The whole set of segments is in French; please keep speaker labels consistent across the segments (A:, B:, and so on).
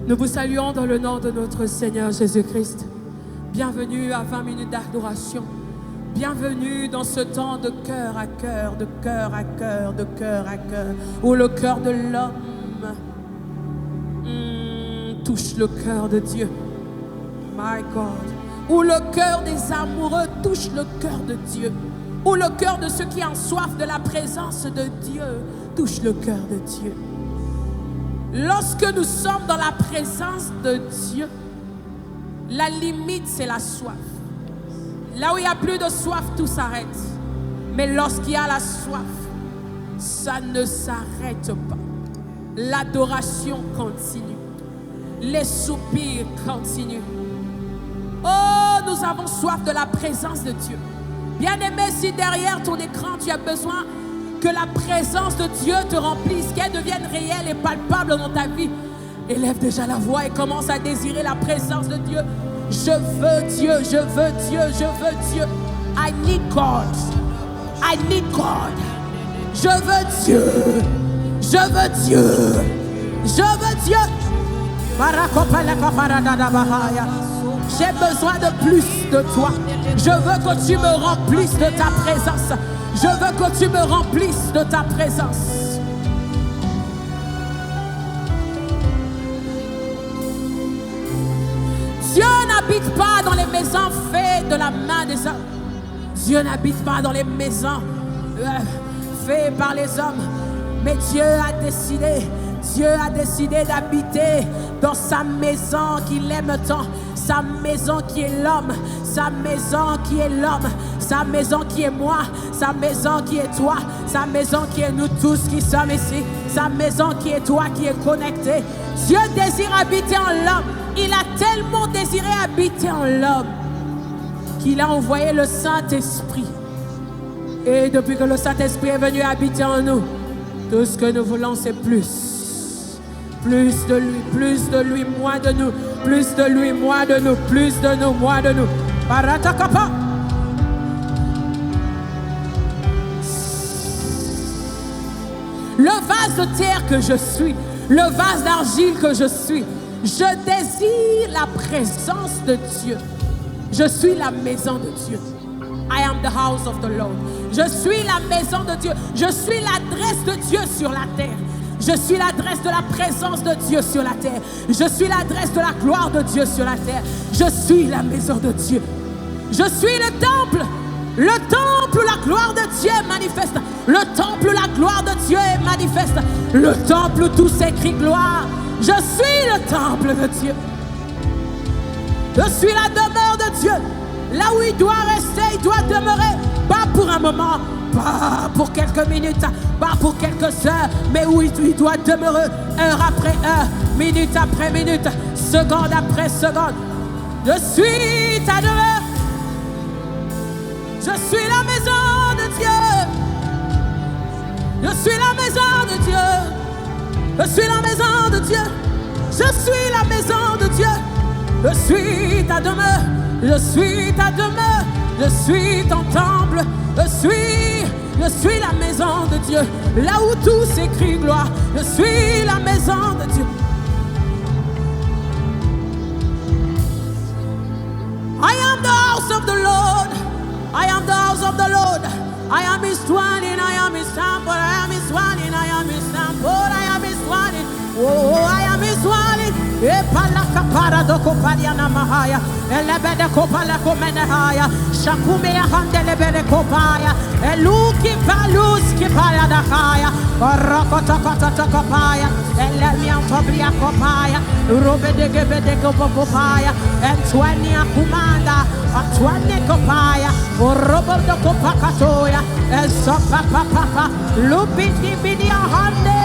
A: Nous vous saluons dans le nom de notre Seigneur Jésus-Christ. Bienvenue à 20 minutes d'adoration. Bienvenue dans ce temps de cœur à cœur, de cœur à cœur, de cœur à cœur, où le cœur de l'homme touche le cœur de Dieu. My God. Où le cœur des amoureux touche le cœur de Dieu. Où le cœur de ceux qui ont soif de la présence de Dieu touche le cœur de Dieu. Lorsque nous sommes dans la présence de Dieu, la limite c'est la soif. Là où il n'y a plus de soif, tout s'arrête. Mais lorsqu'il y a la soif, ça ne s'arrête pas. L'adoration continue. Les soupirs continuent. Oh, nous avons soif de la présence de Dieu. Bien-aimé, si derrière ton écran, tu as besoin que la présence de Dieu te remplisse, qu'elle devienne réelle et palpable dans ta vie, élève déjà la voix et commence à désirer la présence de Dieu. Je veux Dieu, je veux Dieu, je veux Dieu. I need God. I need God. Je veux Dieu. Je veux Dieu. Je veux Dieu. J'ai besoin de plus de toi. Je veux que tu me remplisses de ta présence. Je veux que tu me remplisses de ta présence. Dieu n'habite pas dans les maisons faites de la main des hommes. Dieu n'habite pas dans les maisons faites par les hommes. Mais Dieu a décidé d'habiter dans sa maison qu'il aime tant. Sa maison qui est l'homme, sa maison qui est l'homme, sa maison qui est moi, sa maison qui est toi, sa maison qui est nous tous qui sommes ici, sa maison qui est toi qui est connecté. Dieu désire habiter en l'homme. Il a tellement désiré habiter en l'homme qu'il a envoyé le Saint-Esprit. Et depuis que le Saint-Esprit est venu habiter en nous, tout ce que nous voulons c'est plus. Plus de lui, moins de nous. Plus de lui, moins de nous. Plus de nous, moins de nous. Paratakapa. Le vase de terre que je suis, le vase d'argile que je suis, je désire la présence de Dieu. Je suis la maison de Dieu. I am the house of the Lord. Je suis la maison de Dieu. Je suis l'adresse de Dieu sur la terre. Je suis l'adresse de la présence de Dieu sur la terre. Je suis l'adresse de la gloire de Dieu sur la terre. Je suis la maison de Dieu. Je suis le temple. Le temple où la gloire de Dieu est manifeste. Le temple où la gloire de Dieu est manifeste. Le temple où tout s'écrit gloire. Je suis le temple de Dieu. Je suis la demeure de Dieu. Là où il doit rester, il doit demeurer. Pas pour un moment, pas pour quelques minutes, pas pour quelques heures, mais où il doit demeurer heure après heure, minute après minute, seconde après seconde. Je suis ta demeure. Je suis la maison de Dieu. Je suis la maison de Dieu. Je suis la maison de Dieu. Je suis la maison de Dieu. Je suis ta demeure. Je suis ta demeure. Je suis ton temple. Je suis la maison de Dieu. Là où tout s'écrit gloire. Je suis la maison de Dieu. I am the house of the Lord. I am the house of the Lord. I am his dwelling. I am his temple. I am his dwelling. I am his temple. I am his dwelling. Oh, I am his dwelling. Epalaka paradoko pariana mahaya. Elebede kopala komenehaya. Shakume handele bede kopaya. Eluki paluski paradakaya. Korokota kota kopaya. Elemian tobria kopaya. Robede gebede kopaya. Etwania kumanda. Atwane kopaya. Orobodo kopakatoya. Esopa papa. Lupiti bidia hande.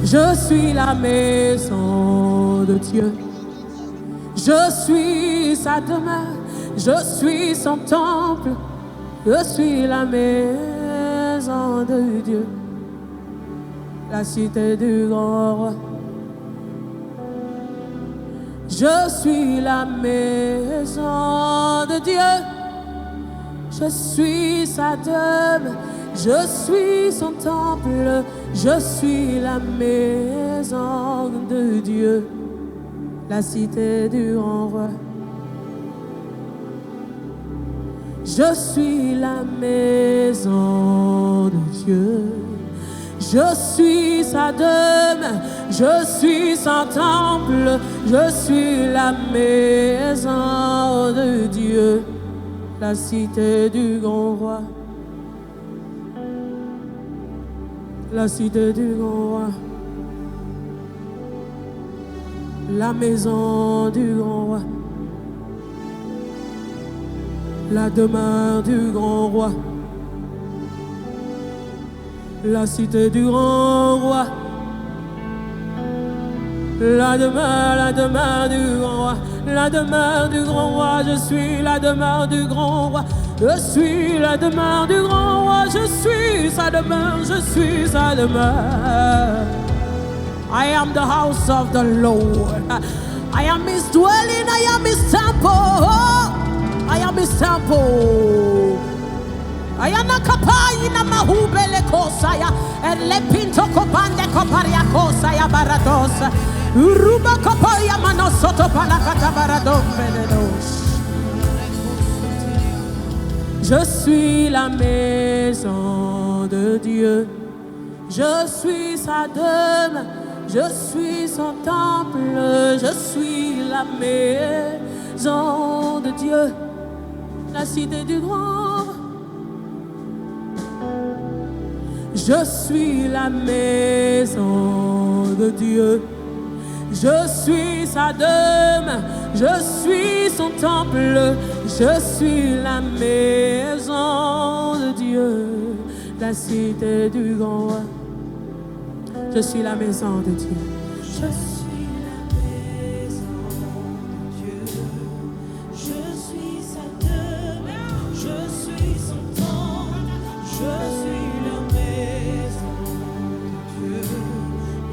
A: Je suis la maison de Dieu. Je suis sa demeure. Je suis son temple. Je suis la maison de Dieu. La cité du grand roi. Je suis la maison de Dieu. Je suis sa demeure. Je suis son temple. Je suis la maison de Dieu. La cité du grand roi. Je suis la maison de Dieu. Je suis sa demeure, je suis son temple, je suis la maison de Dieu, la cité du grand roi. La cité du grand roi. La maison du grand roi. La demeure du grand roi. La cité du grand roi. La demeure du grand roi. La demeure du grand roi. Je suis la demeure du grand roi. Je suis la demeure du grand roi. Je suis sa demeure. Je suis sa demeure. I am the house of the Lord. I am his dwelling. I am his temple. I am his temple. Ayana kapai na mahubele kosaya ele pinto kopande koparia kosaya barados ruba kopaya manosoto palakata baradom benedos. Je suis la maison de Dieu. Je suis sa demeure. Je suis son temple. Je suis la maison de Dieu. La cité du grand. Je suis la maison de Dieu. Je suis sa demeure. Je suis son temple. Je suis la maison de Dieu. La cité du grand roi. Je suis la maison de Dieu. Je suis la maison de Dieu. Je suis sa demeure. Je suis son temple. Je suis la maison de Dieu.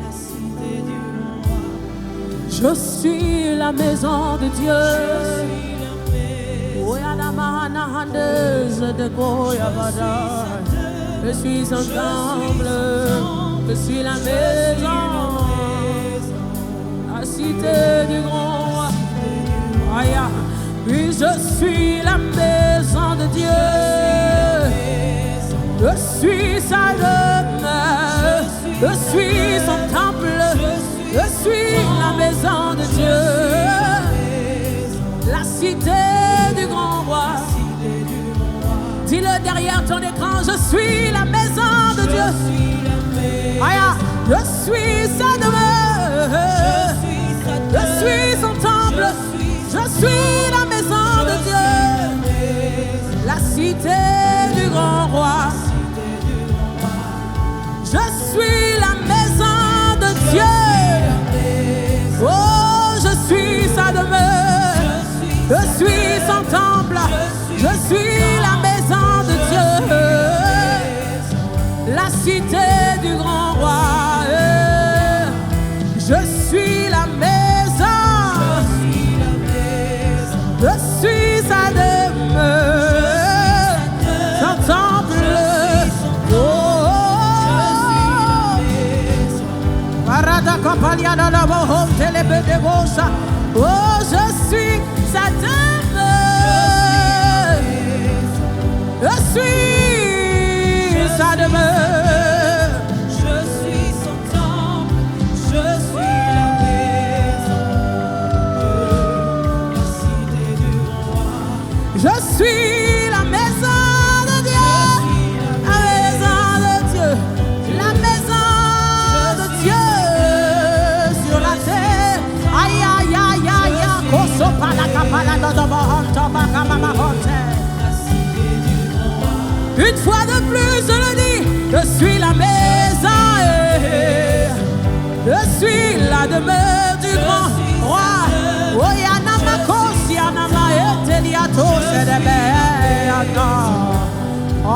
A: La cité du roi. Je suis la maison de Dieu. Je suis son temple. Je suis la maison, la cité du grand roi. Aïe, oui, je suis la maison de Dieu. Je suis sa demeure. Je suis son temple. Je suis la maison de Dieu. La cité du grand roi. Dis-le derrière ton écran, je suis la maison de Dieu. Aya, je suis sa demeure, je suis son temple, je suis la maison de Dieu, la cité du grand roi. Je suis la maison de Dieu, oh, je suis sa demeure, je suis son temple, je suis la maison de Dieu, la cité du grand roi. Je suis la maison, je suis sa demeure, son temple. Oh, Parada Campagna dans la Bohom, Telebe de Bosa. Oh, je suis sa demeure, je suis sa demeure. Je suis la maison de Dieu, la maison de Dieu, la maison de Dieu sur la terre. Aïe, aïe, aïe, aïe, koso palaka palaka dobohonto bakamamahonte. Une fois de plus, je le dis, je suis la maison, je suis la demeure du grand roi. Oh, yana makosi, yana maete liato sedebe, yana. Oh,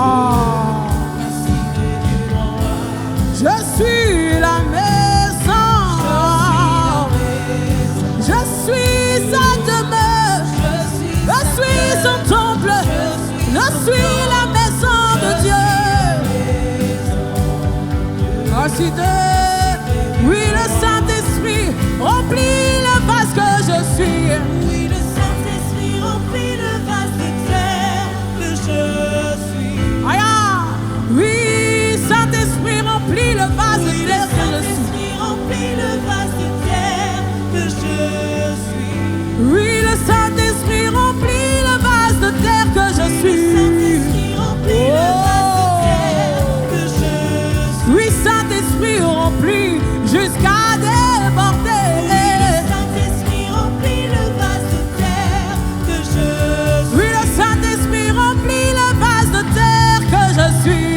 A: je suis la maison, je suis suis.
B: Oui, le Saint-Esprit remplit le vase de terre que je suis.
A: Aïe, oui, Saint-Esprit remplit le vase de
B: Oui, le
A: terre que je suis.
B: Saint-Esprit remplit le vase de terre que je suis.
A: Oui, le Saint-Esprit remplit le vase de terre que je suis.
B: Saint-Esprit remplit le vase de terre que je suis.
A: Oui, Saint-Esprit remplit jusqu'à déborder.
B: Saint-Esprit remplit le vase de terre que je suis.
A: Oui, le Saint-Esprit remplit le vase de terre que je suis.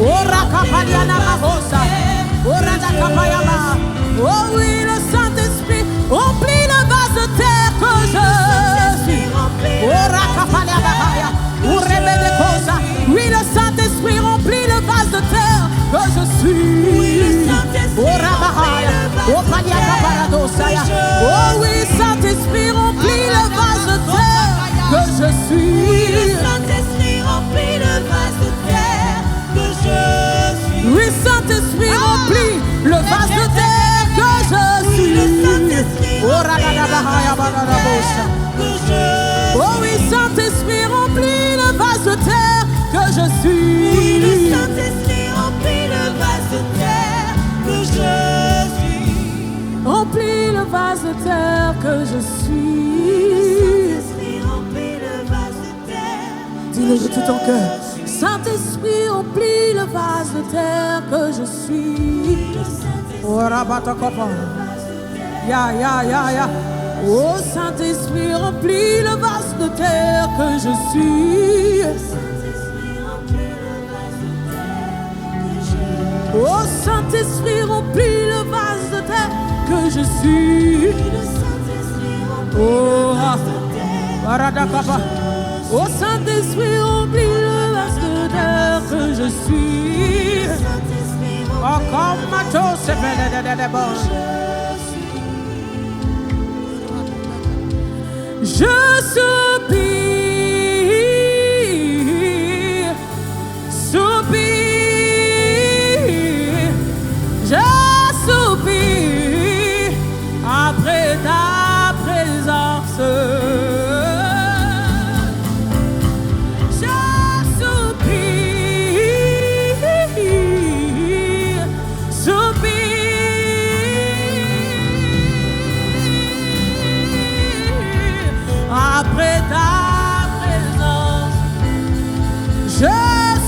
A: Oh, Rakapaliana Mahosa. Oh, Radakapayama. Oh oui, le Saint-Esprit remplit le vase de terre que je suis. Oh, Rakapaliana. Oh, Rebede Kosa. Oui, le Saint-Esprit remplit le vase de terre que je suis. Oh, Rabahaya. Oh, Paliaka Paradosaya. Oh oui, Saint-Esprit remplit le vase de terre que je suis.
B: Saint-Esprit remplit le vase de terre que je suis.
A: Oui, Saint-Esprit remplit le vase de terre que je suis. Oh, Radadabahaya Badadabosa. Oh oui, Saint-Esprit remplit le vase de terre que je suis.
B: Oui, le Saint-Esprit remplit le vase de terre que je suis.
A: Remplis le vase de terre que je suis.
B: Saint-Esprit remplit le vase de terre.
A: Dis-le de tout ton cœur. Saint-Esprit remplit le vase de terre que je suis. Oh, Rabatakapa. Ya, ya, ya, ya. Oh, Saint-Esprit remplit le vase de terre que je suis. Oh, Saint-Esprit remplit le vase de terre que je suis. Oh, Baradakapa. Oh, Saint-Esprit remplit le vase de terre que je suis. Oh, comme ma chose se fait de bon. Je soupire, soupire, je soupire après ta présence. Je soupire, soupire après ta présence. Je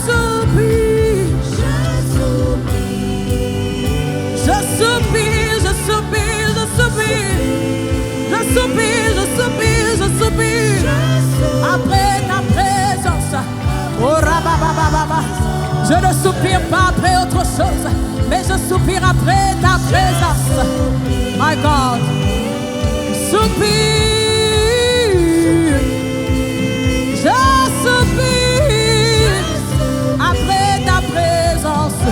A: soupire, je soupire, je soupire, je soupire, je soupire, je soupire, je soupire après ta présence. Oh rababababa, je ne soupire pas après autre chose, mais je soupire après ta présence. My God, soupire, je soupire après ta présence.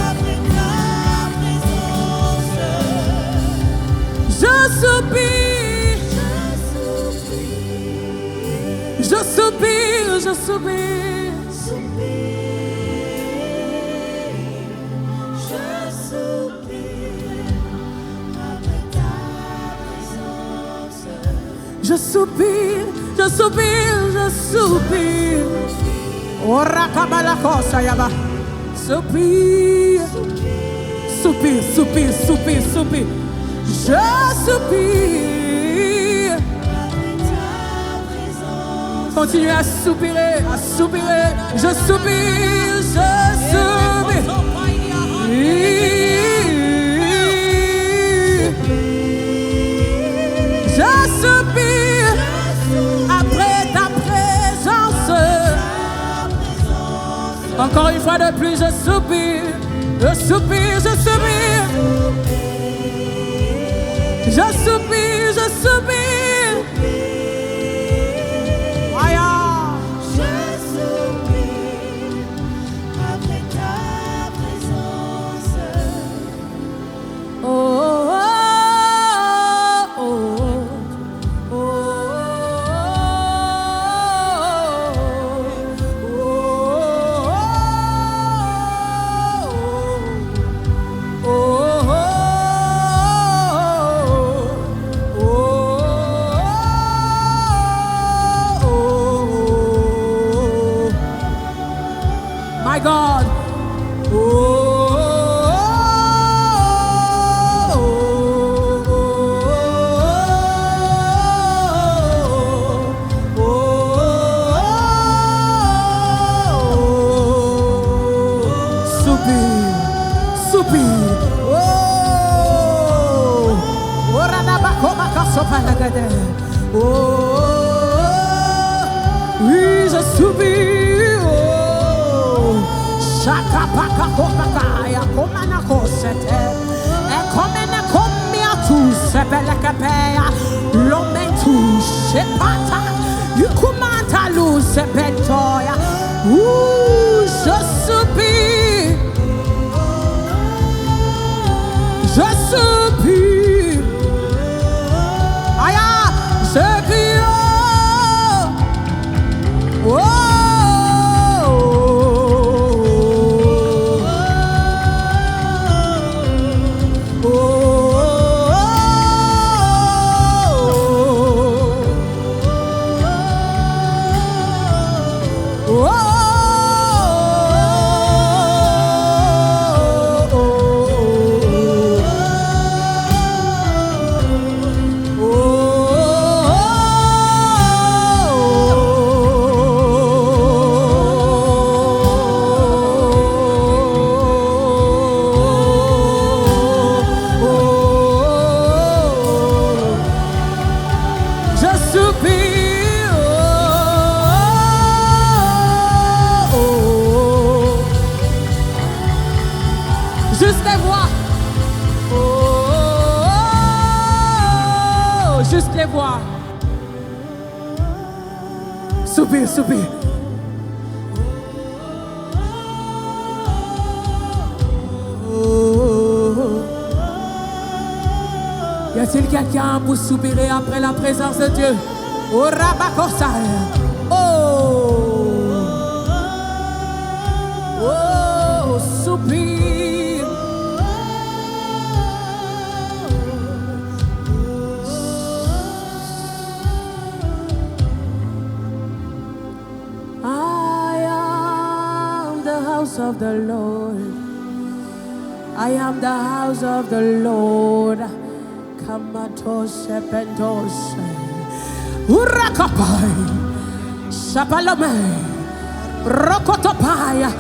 A: Je soupire, je soupire, je soupire. Je soupire, je soupire, je soupire. Oh Rakabalakos Ayaba. Soupire, soupire, soupire, soupire, soupire. Je soupire. Continuez à soupirer, à soupirer. Je soupire, je soupire. Je soupire après ta présence. Encore une fois de plus, je soupire, je soupire, je soupire. Je soupire, je soupire. Aya.
B: Je soupire après ta présence.
A: Oh, oh, oh, oh, oh, oh, oh, oh, oh. pakopakaya komana kosete komena komia tu sepele kapea lomentu sepata yukumanta lu sepentoya je soupire aya je crie Juste les voix. Juste les voix. Soupir, soupir. Y a-t-il quelqu'un pour soupirer après la présence de Dieu? Oh, Rabakosai. Oh, soupir. I am the house of the Lord. I am the house of the Lord. Kamatos epentos. Urakapai. Shapalome. Rokotopaya.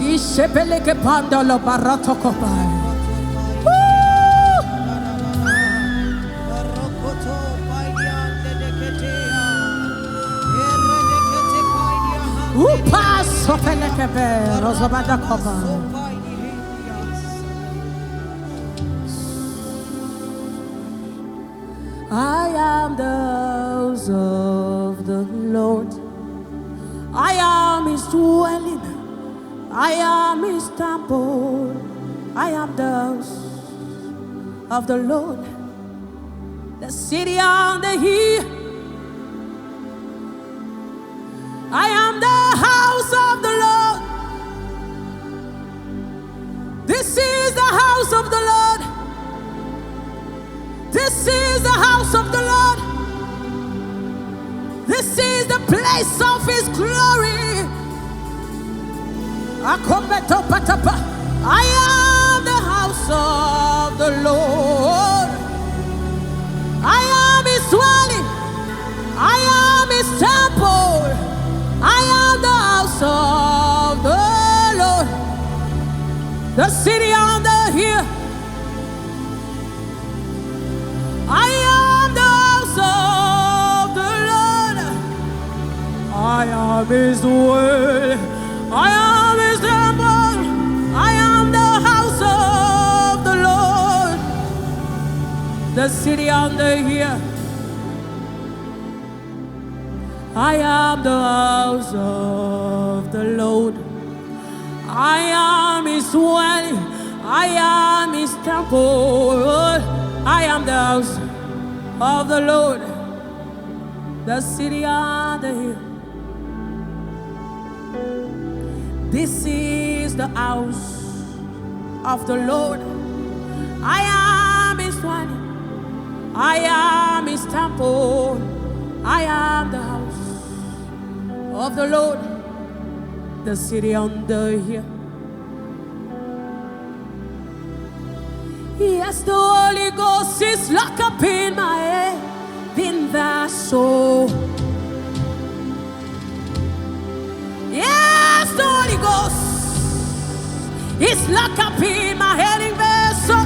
A: Ishepeleke pandolo baratokopai. Paso peleke be rozobada kopai. I am the house of the Lord. I am his dwelling. I am his temple. I am the house of the Lord. The city on the hill. I am the house of the Lord. This is the house of the Lord. This is the house of the Lord. This is the place of his glory. I am the house of the Lord. I am his dwelling. I am his temple. I am the house of the Lord. The city on the hill. I am the house of the Lord. I am his dwelling. I am his temple. I am the house of the Lord. The city on the hill. I am the house of the Lord. I am his dwelling. I am his temple. I am the house of the Lord. The city on the hill. This is the house of the Lord. I am his dwelling. I am his temple. I am the house of the Lord. The city on the hill. Yes, the Holy Ghost is locked up in my head, in vessel. Yes, the Holy Ghost is locked up in my head, in vessel.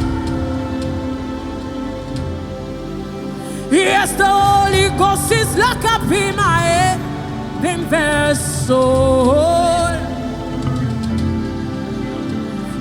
A: Yes, the Holy Ghost is locked up in my head, in vessel.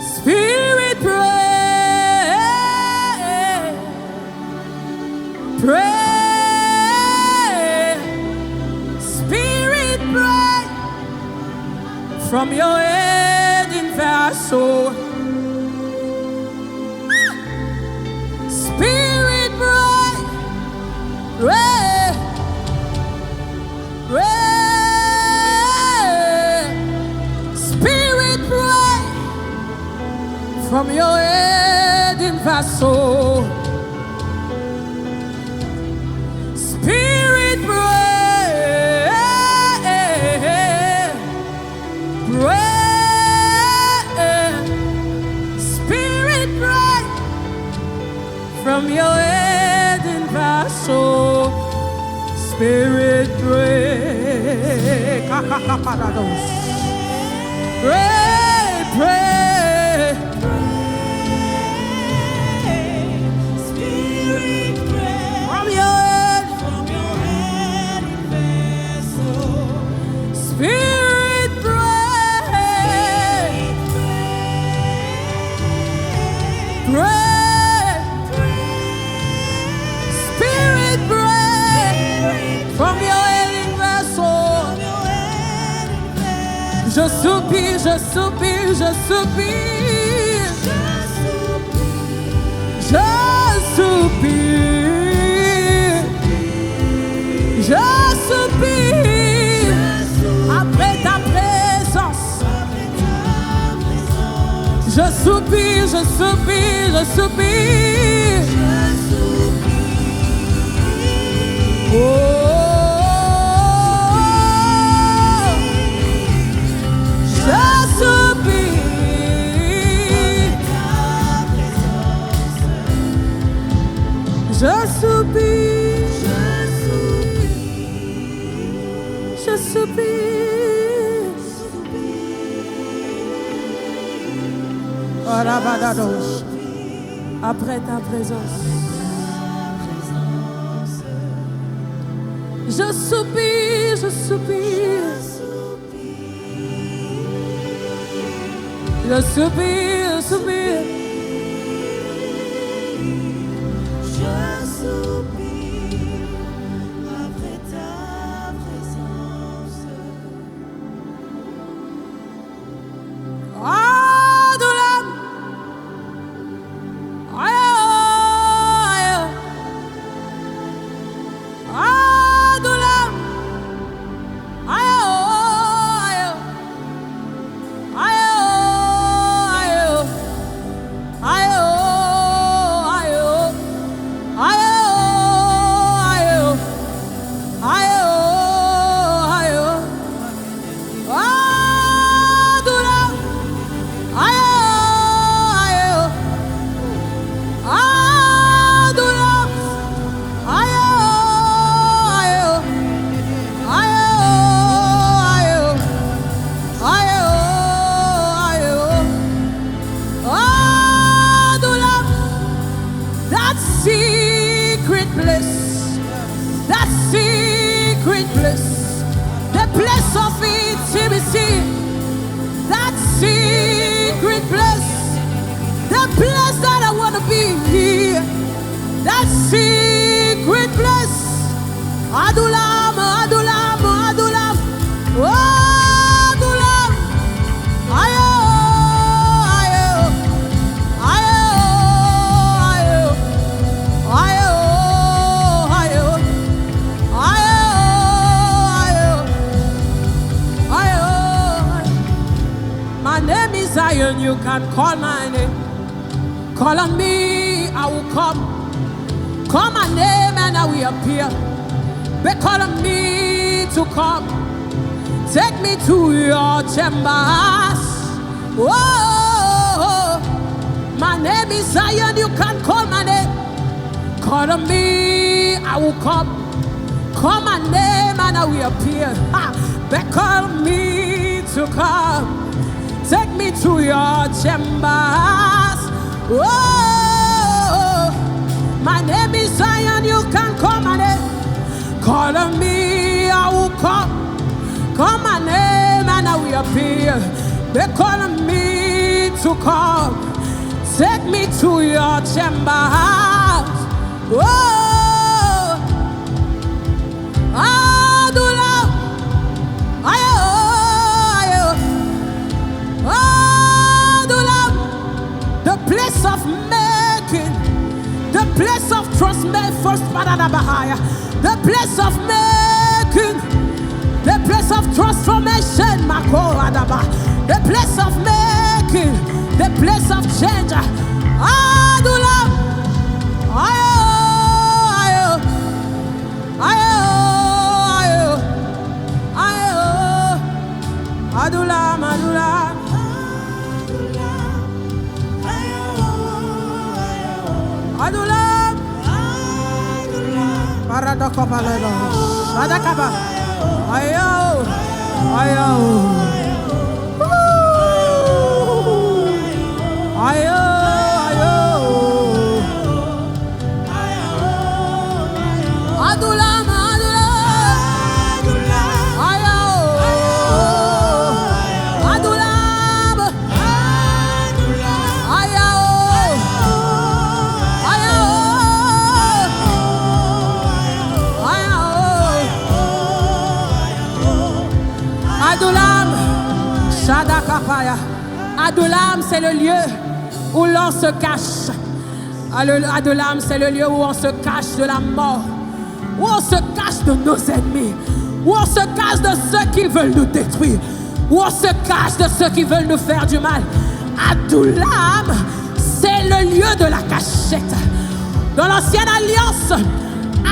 A: Spirit, pray, pray. Spirit, pray from your head in vessel. Spirit, pray, pray, pray. Spirit, pray from your head in vessel. Spirit, pray, pray. Spirit, pray from your head in vessel. Spirit, pray. Pray, pray.
B: Spirit, pray
A: From your head.
B: from your head in vessel.
A: Spirit, pray. Pray. Spirit, pray. From your head in vessel. Je soupire, je soupire, je soupire. Je soupire. Je soupire. Après ta présence. Je soupire, je soupire, je soupire. Oh. Je soupire. Je soupire. Oh, Rabadadosh. Après ta présence. Je soupire, je soupire. Je soupire, je soupire.
B: Je soupire après ta présence.
A: Adulam. Adulam. Secret place, Adulam, Adulam, Adulam, oh, Adulam, ayo, ayo, ayo, ayo, ayo, ayo, ayo, ayo. My name is Zion, you can call my name. Call on me, I will come. Call my name and I will appear. They call on me to come. Take me to your chambers. Oh, my name is Zion. You can call my name. Call on me, I will come. Call my name and I will appear. They call me to come. Take me to your chambers. Oh. My name is Zion, you can call my name. Call on me, I will come. Call my name and I will appear. They call on me to come. Take me to your chambers. Oh, Adulam, ayo, Adulam, the place of making. The place of trust, first the place of making, the place of transformation, the place of making, the place of change. Adulam, ayo, ayo, ayo, Adulam, Adulam. Adulam, Paradokopalego, Adakaba, ayo, ayo, ayo, Adulam, ayo, Adulam, ayo. Adulam, Shadakapaya. Adulam, c'est le lieu où l'on se cache. Adulam, c'est le lieu où on se cache de la mort, où on se cache de nos ennemis, où on se cache de ceux qui veulent nous détruire, où on se cache de ceux qui veulent nous faire du mal. Adulam, c'est le lieu de la cachette. Dans l'ancienne alliance,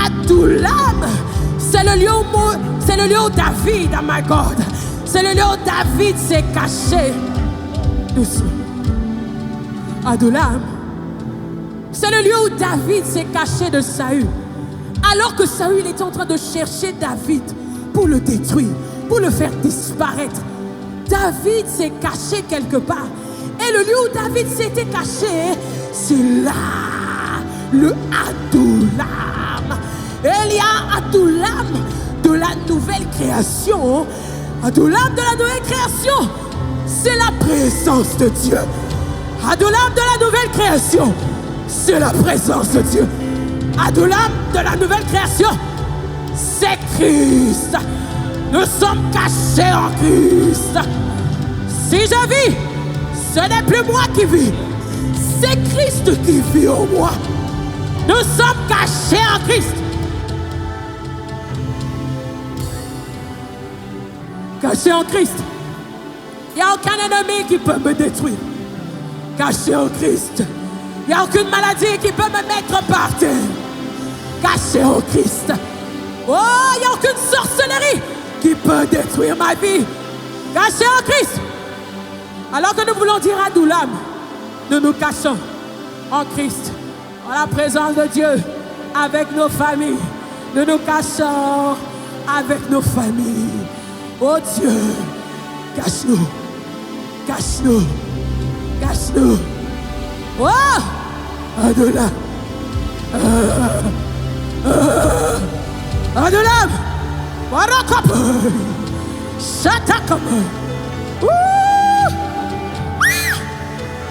A: Adulam, c'est le lieu où David, oh my God, c'est le lieu où David s'est caché. Doucement. Adulam, c'est le lieu où David s'est caché de Saül. Alors que Saül était en train de chercher David pour le détruire, pour le faire disparaître. David s'est caché quelque part. Et le lieu où David s'était caché, c'est là, le Adullam. Il y a Adullam de la nouvelle création. Adullam de la nouvelle création, c'est la présence de Dieu. Adullam de la nouvelle création, c'est la présence de Dieu. Adullam de la nouvelle création, c'est Christ. Nous sommes cachés en Christ. Si je vis, ce n'est plus moi qui vis, c'est Christ qui vit en moi. Nous sommes cachés en Christ. Caché en Christ. Il n'y a aucun ennemi qui peut me détruire. Caché en Christ. Il n'y a aucune maladie qui peut me mettre par terre. Caché en Christ. Oh, il n'y a aucune sorcellerie qui peut détruire ma vie. Caché en Christ. Alors que nous voulons dire à Adullam, nous nous cachons en Christ, en la présence de Dieu, avec nos familles. Nous nous cachons avec nos familles. Oh Dieu, cache-nous, cache-nous, cache-nous. Oh, Adullam, Adullam, Warakap, Shatakam.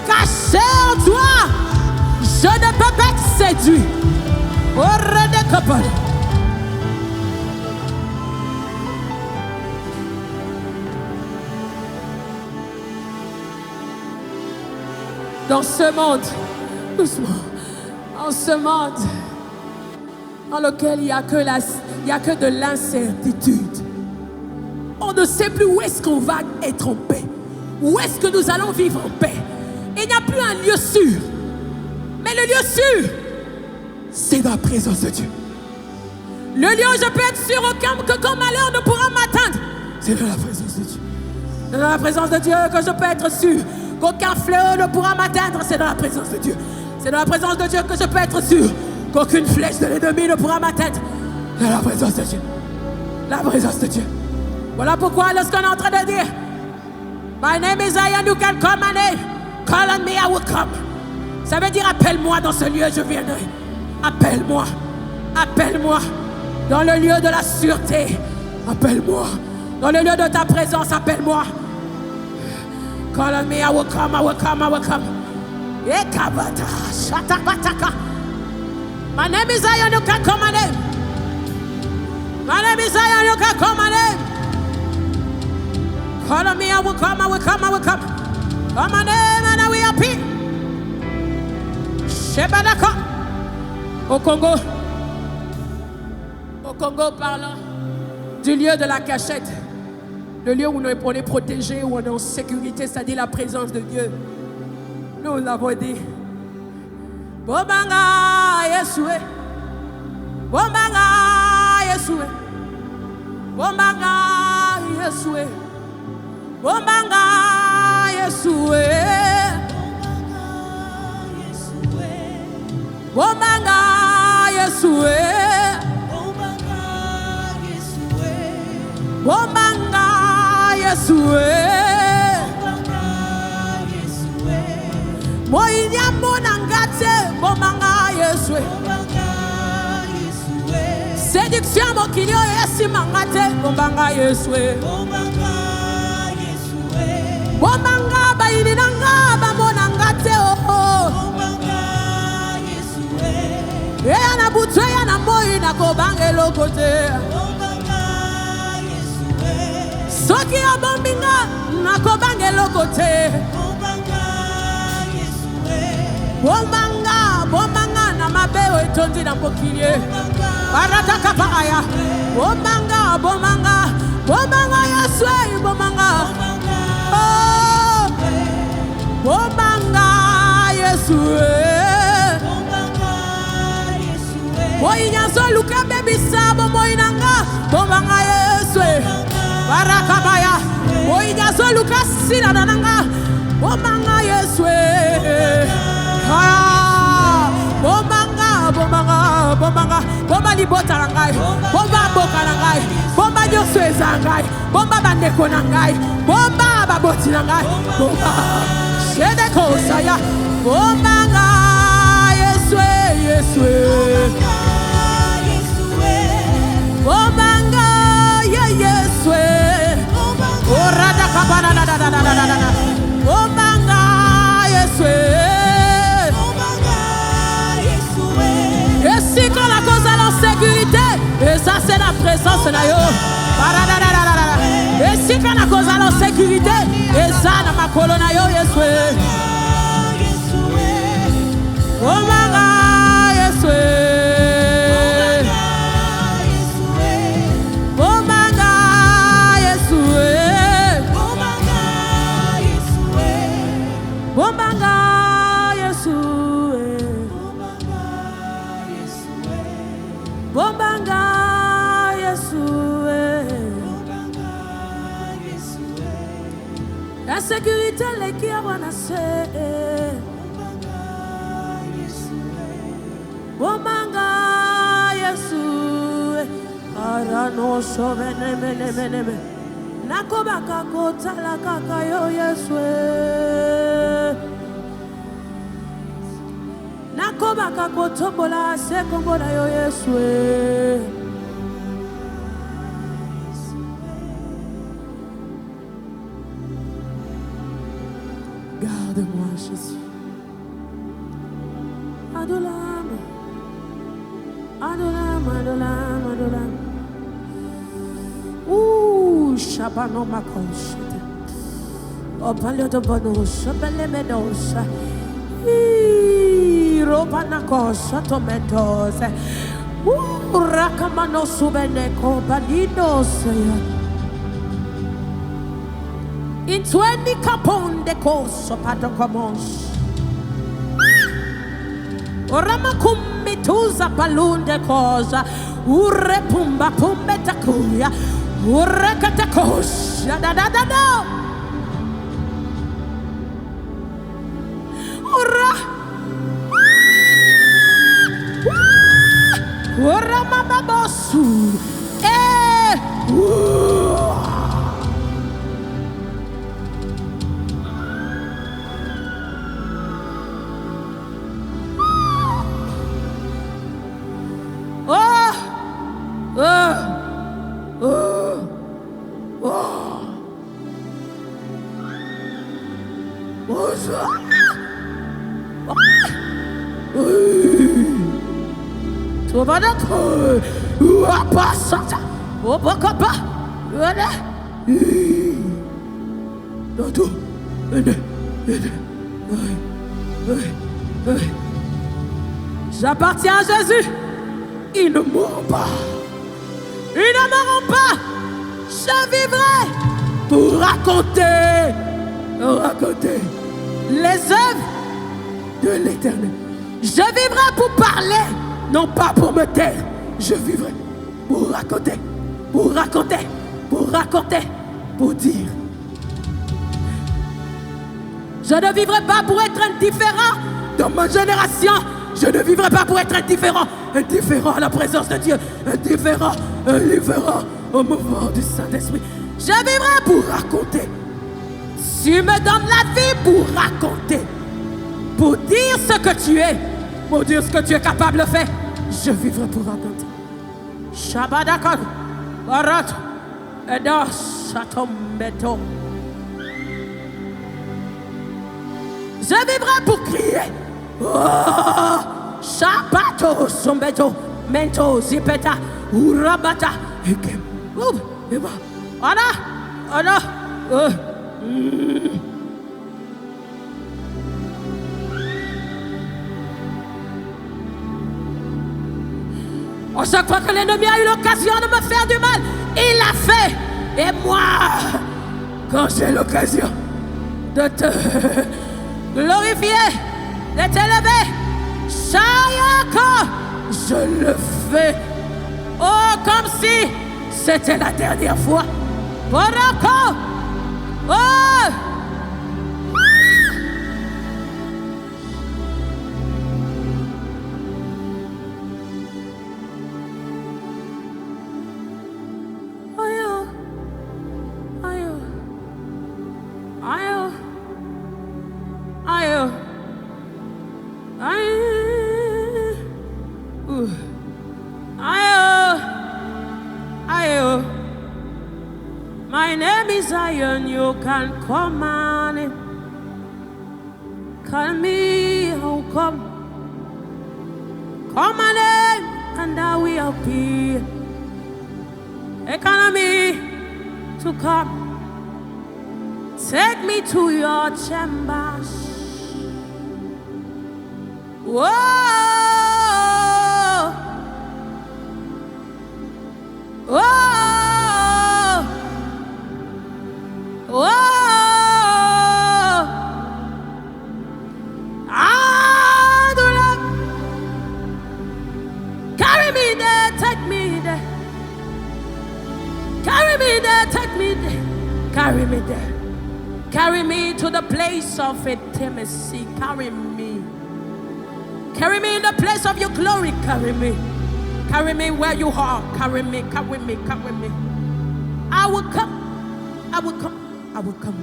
A: Caché en toi, je ne peux pas être séduit. Oh, Redekapal. Dans ce monde, doucement, en ce monde dans lequel il n'y a que de l'incertitude, on ne sait plus où est-ce qu'on va être en paix, où est-ce que nous allons vivre en paix. Il n'y a plus un lieu sûr, mais le lieu sûr, c'est dans la présence de Dieu. Le lieu où je peux être sûr qu'aucun malheur ne pourra m'atteindre, c'est dans la présence de Dieu. C'est dans la présence de Dieu que je peux être sûr qu'aucun fléau ne pourra m'atteindre, c'est dans la présence de Dieu. C'est dans la présence de Dieu que je peux être sûr qu'aucune flèche de l'ennemi ne pourra m'atteindre. Dans la présence de Dieu. La présence de Dieu. Voilà pourquoi lorsqu'on est en train de dire My name is Zion, you can call my name. Call on me, I will come. Ça veut dire appelle-moi dans ce lieu, je viendrai. Appelle-moi. Appelle-moi. Dans le lieu de la sûreté. Appelle-moi. Dans le lieu de ta présence, appelle-moi. Call on me, I will come, I will come, I will come. Ekabata, shatabataka. My name is Zion, you can call my name. My name is Zion, you can call my name. Call on me, I will come, I will come, I will come. Call my name and I will appear. Shebadaka. Au Congo, parlant du lieu de la cachette, le lieu où on est protégé, où on est en sécurité, c'est-à-dire la présence de Dieu. Nous l'avons dit. Bomanga Yesue. Bomanga Yesue. Bomanga Yesue. Bomanga Yesue. Bomanga Yesue. Bomanga Yesue. Moinya monangate bomanga Yesue. Séduction mokinyo yesi mangate bomanga Yesue. Bomanga bayininanga bamonangate oh. Yana butwe yana moi na kobange lokote. Soki abombinga na kobange lokote. Bomanga, bomanga na mabeo etondi na mokilier. Barata kapaya. Bomanga, bomanga, bomanga Yesue, bomanga. Oh, bomanga Yesue. Moinya so luka baby sabo moinanga. Bomanga Yesue. Baraka baya. Moinya so luka sila nananga. Bomanga Yesue. Bomanga, bomanga, bomanga, bomba libota langai, bomba boka langai, bomba nyoso Yesu ezangai. Bomba bandeko nangai. Bomba baboti nangai. Bomba. Shede kosaya. Bomba ngai. Yesu Yesu. Bomba ngai Yesu. Ora da kabana da da da da da da. Bomba ngai Yesu. Et si quand la cause est l'insécurité, et ça c'est la présence de Dieu. Et si quand la cause est l'insécurité, et ça n'a ma colonne à Yesu. Oh manga Yesu. Oh manga Yesu. Oh manga Yesu. Bombanga Yeshua. La sécurité les qui a wanase. Bombanga Yeshua. Arano shovene mene mene mene. Nakobaka kota la kaka yo Yeshua. Nakobaka kotombola se kombola yo Yeshua. Garde-moi Jésus. Adolam. Adolam, adolam, adolam. Ouh, Shabano makoshite. Opalio de bonos, opele medos. Robanakosha tomatoes. Rakamano subeneko balidos. In 20 capon de coso patacomons. Ramakumituza balloon de cosa. Urepumba pumbetakuya. Urekatakosh. Da da da da. Oramababosu. J'appartiens à Jésus. Ils ne mourront pas. Ils ne mourront pas. Je vivrai pour raconter les œuvres de l'Éternel. Je vivrai pour parler, non pas pour me taire. Je vivrai pour raconter, pour dire. Je ne vivrai pas pour être indifférent dans ma génération. Je ne vivrai pas pour être indifférent à la présence de Dieu, indifférent au mouvement du Saint-Esprit. Je vivrai pour raconter. Tu me donnes la vie pour raconter, pour dire ce que tu es, pour dire ce que tu es capable de faire. Je vivrai pour raconter. Shabadakal, Barat, Edos, Satombeto. Je vivrai pour crier. Oh, Shabato, Sombeto, Mento, Zipeta, Urabata, Ekem, Eba, Ana, À chaque fois que l'ennemi a eu l'occasion de me faire du mal, il l'a fait. Et moi, quand j'ai l'occasion de te glorifier, de t'élever, Shayaka, je le fais. Oh, comme si c'était la dernière fois. Boroko. Oh. Oh, yeah. My name is Zion, you can come on it. Call me, oh come. Come on in, and I will appear. Economy to come. Take me to your chambers. Whoa. Whoa. Whoa. Carry me there, take me there. Carry me there, take me there. Carry me there. Carry me to the place of intimacy. Carry me. Carry me in the place of your glory. Carry me. Carry me where you are. Carry me, carry me, carry me. I will come. I will come. I will come.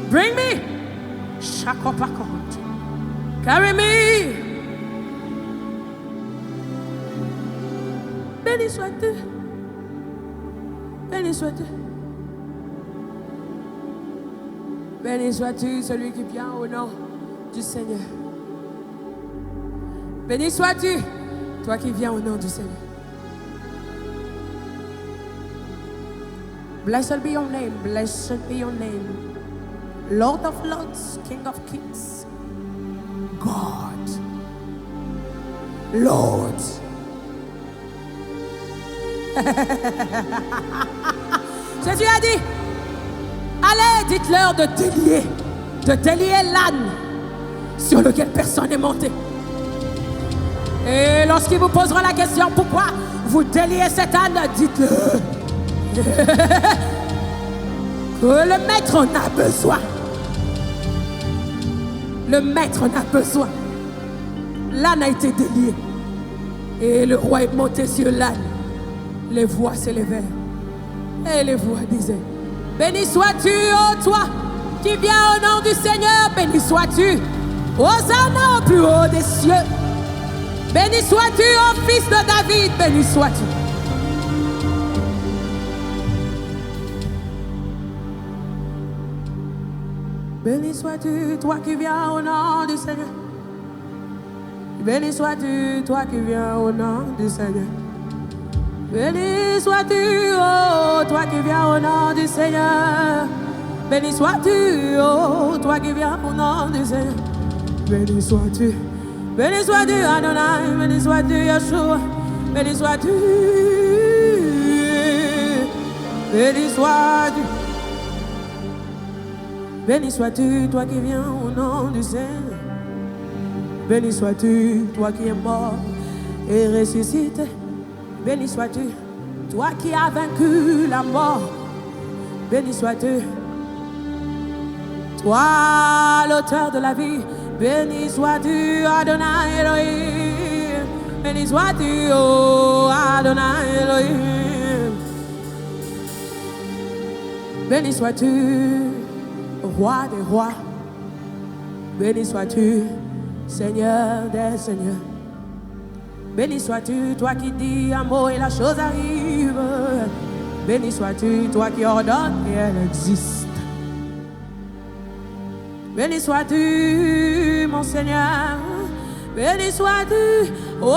A: Bring me. Shakopakot. Carry me. Béni sois-tu. Béni sois-tu. Béni sois-tu, celui qui vient au nom du Seigneur. Béni sois-tu, toi qui viens au nom du Seigneur. Blessed be your name, blessed be your name. Lord of lords, King of kings. God. Lord. Jésus a dit, allez, dites-leur de délier l'âne sur lequel personne n'est monté. Et lorsqu'il vous posera la question, pourquoi vous déliez cet âne, dites-le que le maître en a besoin. Le maître en a besoin. L'âne a été délié. Et le roi est monté sur l'âne. Les voix s'élevèrent. Et les voix disaient, béni sois-tu, ô toi, qui viens au nom du Seigneur. Béni sois-tu, Hosanna au plus haut des cieux. Béni sois-tu, ô fils de David. Béni sois-tu. Béni sois-tu, toi qui viens au nom du Seigneur. Béni sois-tu, toi qui viens au nom du Seigneur. Béni sois-tu, oh, toi qui viens au nom du Seigneur. Béni sois-tu, oh, toi qui viens au nom du Seigneur. Béni sois-tu Adonai, béni sois-tu Yeshua, béni sois-tu, béni sois-tu. Béni sois-tu, toi qui viens au nom du Seigneur. Béni sois-tu, toi qui es mort et ressuscité. Béni sois-tu, toi qui as vaincu la mort. Béni sois-tu, toi l'auteur de la vie. Béni sois-tu, Adonai Elohim. Béni sois-tu, oh Adonai Elohim. Béni sois-tu, roi des rois. Béni sois-tu, Seigneur des seigneurs. Béni sois-tu, toi qui dis un mot et la chose arrive. Béni sois-tu, toi qui ordonnes et elle existe. Béni sois-tu, mon Seigneur. Béni sois-tu, oh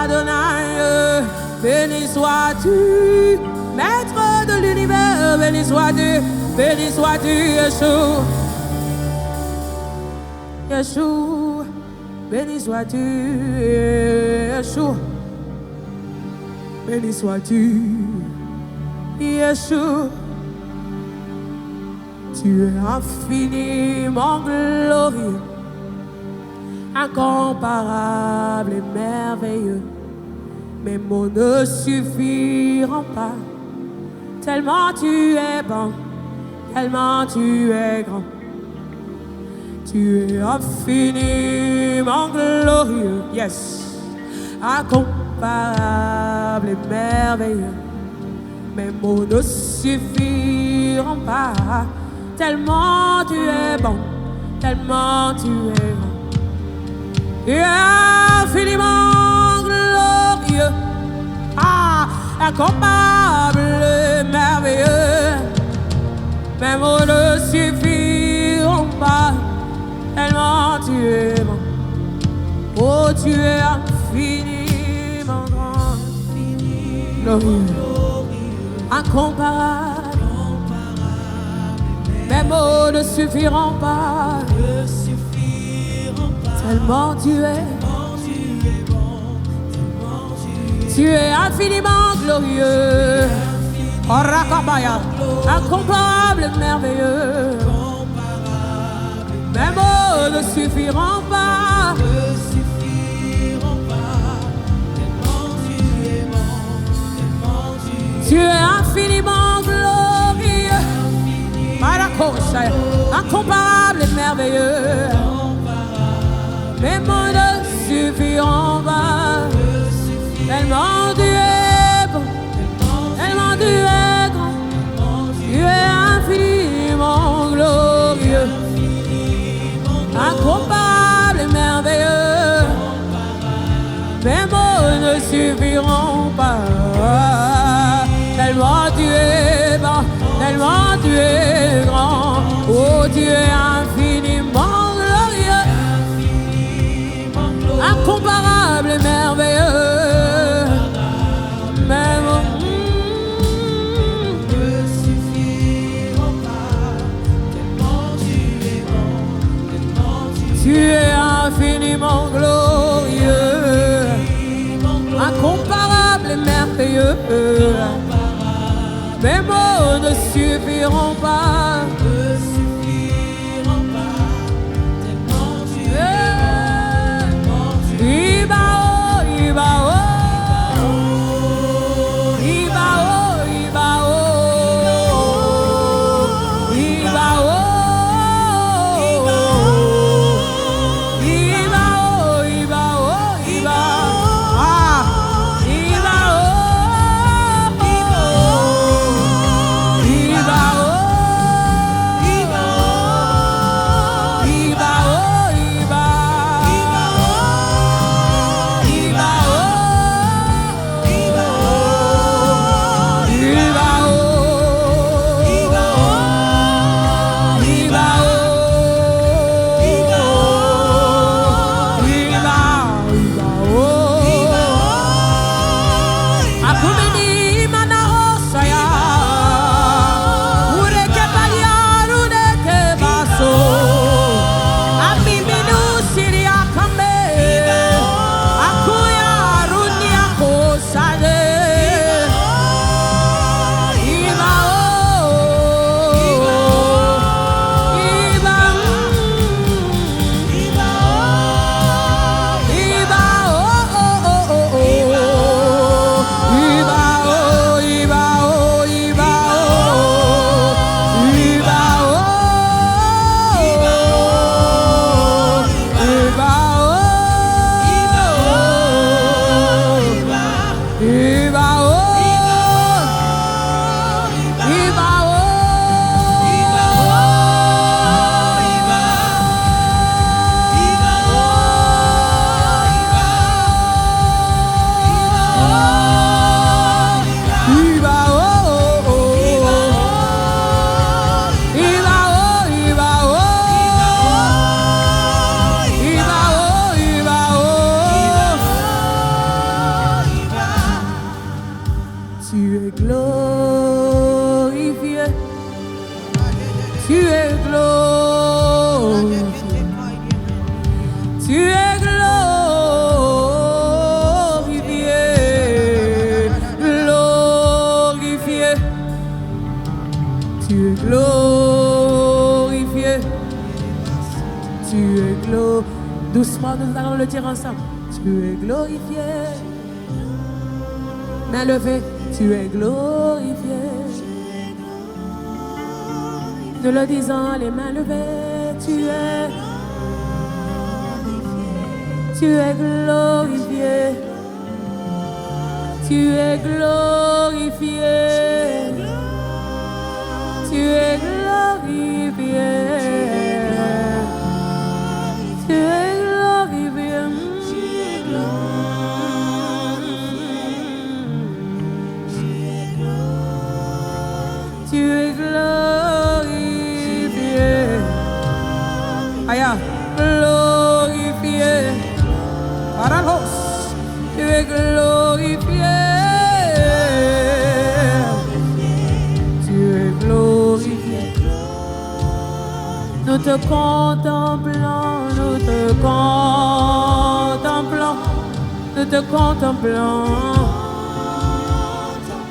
A: Adonai. Béni sois-tu, maître de l'univers. Béni sois-tu, Yeshua. Yeshua, béni sois-tu, Yeshua. Béni sois-tu, Yeshua. Tu es infiniment glorieux, incomparable et merveilleux. Mes mots ne suffiront pas, tellement tu es bon, tellement tu es grand. Tu es infiniment glorieux, yes, incomparable et merveilleux. Mes mots ne suffiront pas, tellement tu es bon, tellement tu es bon. Tu es infiniment glorieux, incomparable et merveilleux. Mes mots ne suffiront pas, tellement tu es bon. Oh, tu es infiniment grand, glorieux, incomparable. Mes mots ne suffiront pas, tellement tu es bon. Tu es infiniment glorieux, incomparable, merveilleux. Mes mots ne suffiront pas, tu es infiniment glorieux, incomparable et merveilleux. Mes mots ne suffiront pas, tellement tu es bon, tellement tu es grand. Tu es infiniment glorieux, incomparable et merveilleux. Mes mots ne suffiront pas, tellement tu es bon, tellement tu es grand. Oh, tu es infiniment glorieux, incomparable et merveilleux. Mes mots ne suffiront pas, tellement tu es bon, tellement tu es infiniment glorieux, incomparable et merveilleux. Mes mots ne suffiront pas, tellement tu es bon. Ibao, Ibao, Ibao, Ibao, Ibao, Ibao, Ibao, Ibao, ah, Ibao. Doucement, nous allons le dire ensemble. Tu es glorifié. Main levée, tu es glorifié. Nous le disons, les mains levées, tu es glorifié. Tu es glorifié. Tu es glorifié. Tu es glorifié. Tu es glorifié. Aya, glorifié. Paralos, tu es glorifié. Tu es glorifié. Nous te contemplons, nous te contemplons, nous te contemplons,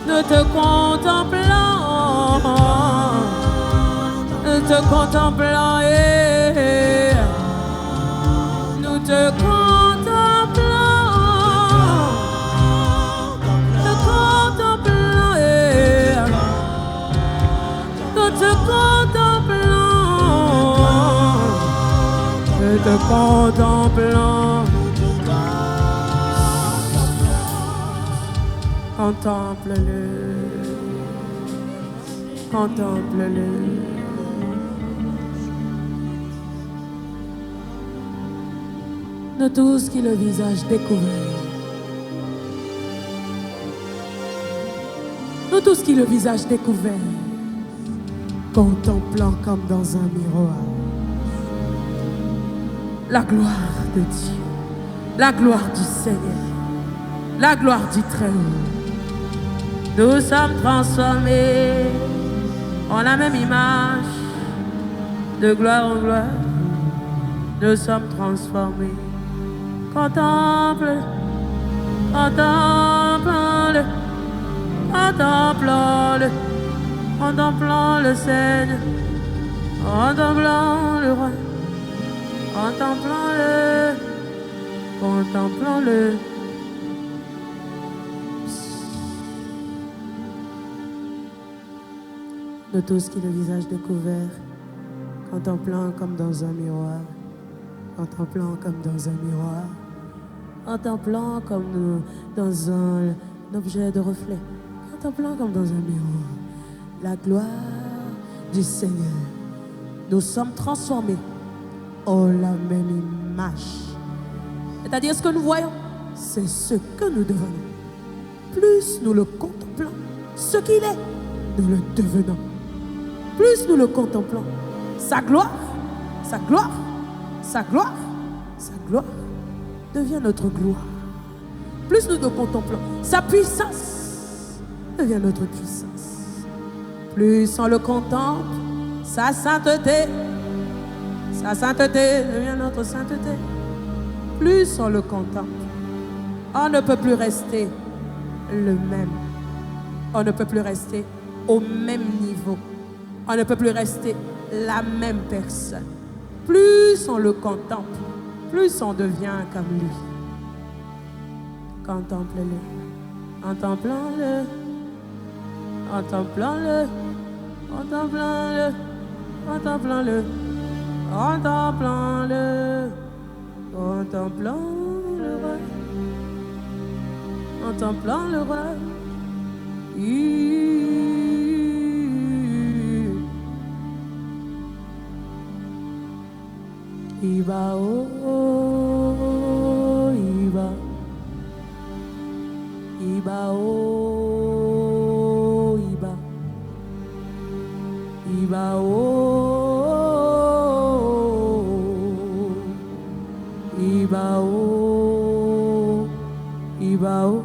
A: nous te contemplons, nous te contemplons, nous te contemplons, nous te contemplons, nous te contemplons. Contemple-le, contemple-le. Nous tous qui le visage découvert. Nous tous qui le visage découvert, contemplant comme dans un miroir la gloire de Dieu, la gloire du Seigneur, la gloire du Très-Haut. Nous sommes transformés en la même image, de gloire en gloire. Nous sommes transformés. Contemple, contemple-le, contemplons-le, contemplons le Seigneur, contemplons le Roi, contemplons-le, contemplons-le. Nous tous qui le visage découvert, contemplant comme dans un miroir, contemplant comme dans un miroir, contemplant comme dans un objet de reflet, contemplant comme dans un miroir la gloire du Seigneur. Nous sommes transformés en la même image. C'est-à-dire ce que nous voyons, c'est ce que nous devenons. Plus nous le contemplons, ce qu'il est, nous le devenons. Plus nous le contemplons, sa gloire, sa gloire, sa gloire, sa gloire devient notre gloire. Plus nous le contemplons, sa puissance devient notre puissance. Plus on le contemple, sa sainteté devient notre sainteté. Plus on le contemple, on ne peut plus rester le même. On ne peut plus rester au même niveau. On ne peut plus rester la même personne. Plus on le contemple, plus on devient comme lui. Contemple-le, contemplons-le, contemplons-le, contemplons-le, contemplons-le, contemplons-le, contemplons le roi, contemplons le roi. Iba, oh, Iba, Iba, oh, Iba, Iba, oh, Iba, oh, Iba, oh,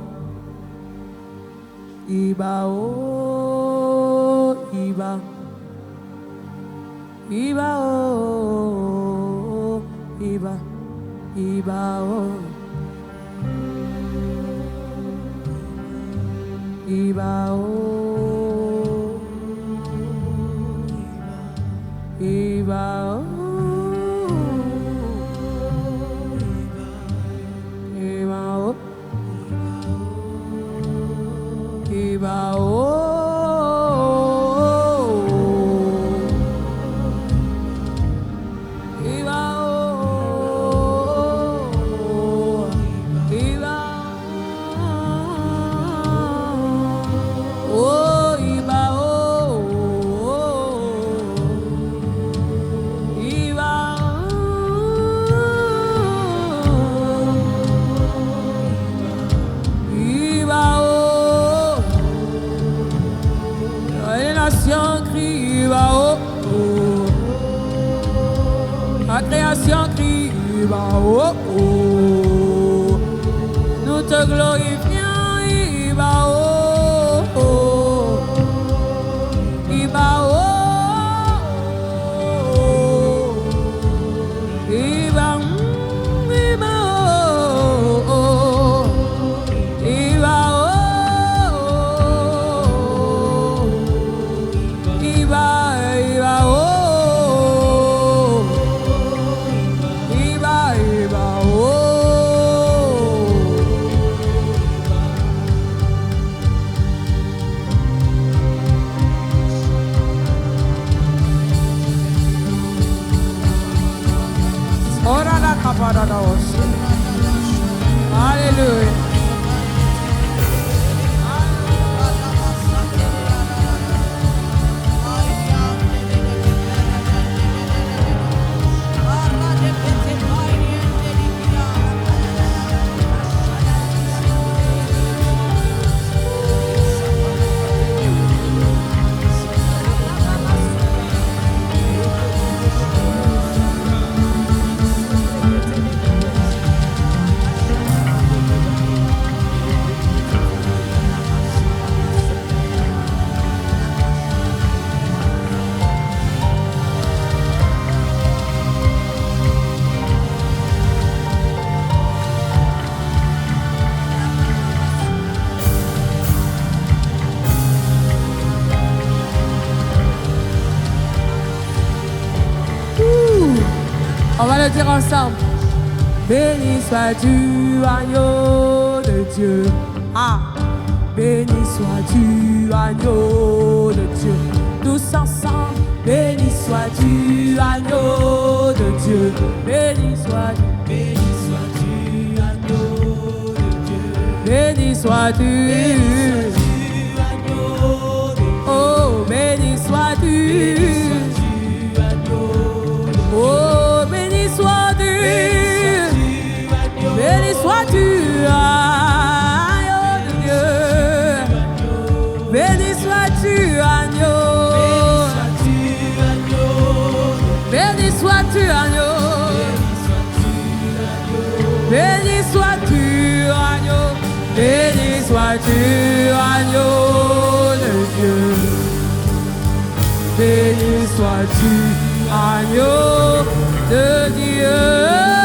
A: Iba, oh, Iba, Iba, oh, Iba, Iba, oh, Iba, oh, Iba, oh, Iba, oh, Iba, oh. La création crie, Iba, oh, oh. Nous te glorifions, Iba, oh, oh. Iba, oh, oh. Iba, Iba, oh, oh. Iba, oh, oh. Iba, Iba, oh. Iba, Iba, oh. Ora la capada da osso. Hallelujah. On va le dire ensemble. Béni sois-tu, agneau de Dieu. Ah, béni sois-tu, agneau de Dieu. Tous ensemble. Béni sois-tu, agneau de Dieu. Béni sois-tu, agneau de Dieu. Béni sois-tu, agneau de Dieu. Oh, béni sois-tu. Oh, béni sois-tu, béni sois-tu, agneau de Dieu. Béni sois-tu, agneau. Béni sois-tu, agneau. Béni sois-tu, agneau. Béni sois-tu, agneau de Dieu. Béni sois-tu, agneau de Dieu.